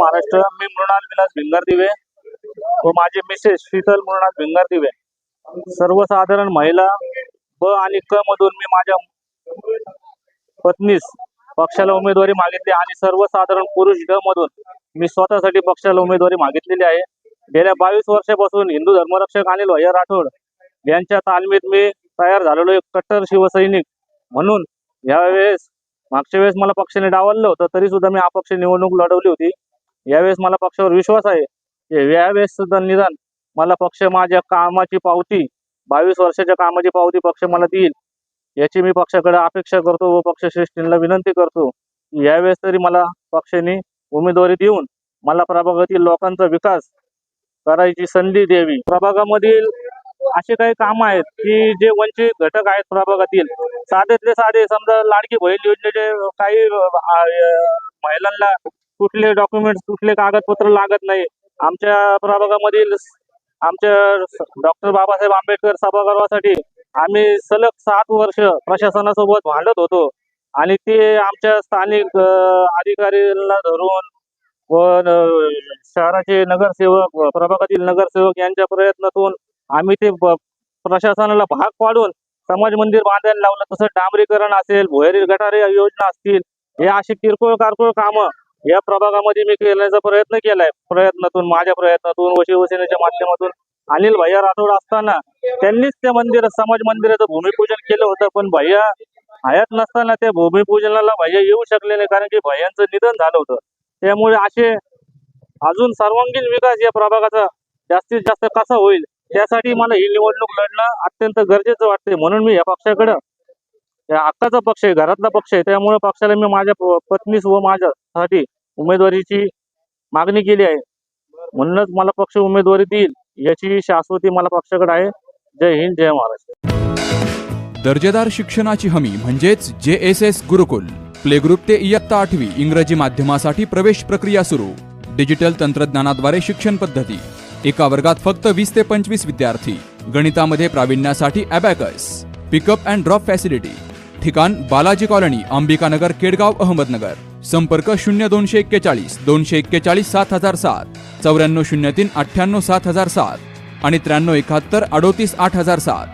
महाराष्ट्र. मी मृणाल विलास भिंगारदिवे व माझे मिसेस शीतल मृणाल भिंगारदिवे सर्वसाधारण महिला ब आणि क मधून मी माझ्या पत्नीस पक्षाला उमेदवारी मागितली आणि सर्वसाधारण पुरुष ड मधून मी स्वतःसाठी पक्षाला उमेदवारी मागितलेली आहे. गेल्या 22 वर्षापासून हिंदू धर्मरक्षक अनिल भैया राठोड यांच्या तालमीत मी तयार झालेलो एक कट्टर शिवसैनिक म्हणून यावेळेस मागच्या वेळेस मला पक्षाने डावललं होतं तरी सुद्धा मी अपक्ष निवडणूक लढवली होती. यावेळेस मला पक्षावर विश्वास आहे की यावेळेस सुद्धा निदान मला पक्ष माझ्या कामाची पावती 22 वर्षाच्या कामाची पावती पक्ष मला देईल याची मी पक्षाकडे अपेक्षा करतो व पक्षश्रेष्ठींना विनंती करतो की यावेळेस तरी मला पक्षाने उमेदवारी देऊन मला प्रभागातील लोकांचा विकास करायची संधी द्यावी. प्रभागामधील असे काही काम आहेत की जे वंचित घटक आहेत प्रभागातील साधेतले साधे समजा लाडकी बहीण योजनेचे काही महिलांना कुठले डॉक्युमेंट्स कुठले कागदपत्र लागत नाही. आमच्या प्रभागामधील आमच्या डॉक्टर बाबासाहेब आंबेडकर सभागृहासाठी आम्ही सलग 7 वर्ष प्रशासनासोबत भांडत होतो आणि ते आमच्या स्थानिक अधिकाऱ्यांना धरून व शहराचे नगरसेवक प्रभागातील नगरसेवक यांच्या प्रयत्नातून आम्ही ते प्रशासनाला भाग पाडून समाज मंदिर बांधायला लावलं. तसं डांबरीकरण असेल भुयारी गटारी योजना असतील हे अशी किरकोळ कारकोळ कामं या प्रभागामध्ये मी करण्याचा प्रयत्न केलाय. माझ्या प्रयत्नातून व शिवसेनेच्या माध्यमातून अनिल भैया राठोड असताना त्यांनीच त्या समाज मंदिराचं भूमिपूजन केलं होतं. पण भैया हयात नसताना त्या भूमिपूजनाला भैया येऊ शकले नाही कारण की भैयांचं निधन झालं होतं. त्यामुळे असे अजून सर्वांगीण विकास या प्रभागाचा जास्तीत जास्त कसा होईल त्यासाठी मला ही निवडणूक लढणं अत्यंत गरजेचं वाटते. म्हणून मी या पक्षाकडे हक्काचा पक्ष आहे, घरातला पक्ष आहे, त्यामुळे पक्षाला मी माझ्या पत्नीस व माझ्यासाठी उमेदवारीची मागणी केली आहे. म्हणूनच मला पक्ष उमेदवारी देईल याची शाश्वती मला पक्षाकडे आहे. जय हिंद, जय महाराष्ट्र. दर्जेदार शिक्षणाची हमी म्हणजेच JSS गुरुकुल. प्ले ग्रुप ते इयत्ता 8वी इंग्रजी माध्यमासाठी प्रवेश प्रक्रिया सुरू. डिजिटल तंत्रज्ञानाद्वारे शिक्षण पद्धती. एका वर्गात फक्त 20 ते 25 विद्यार्थी. गणितामध्ये प्रावीण्यासाठी abacus. Pickup and drop facility. ठिकाण बालाजी कॉलनी, अंबिकानगर, केडगाव, अहमदनगर. संपर्क 0241 241 7007, 9403 98 7007 आणि 9371 38 8007.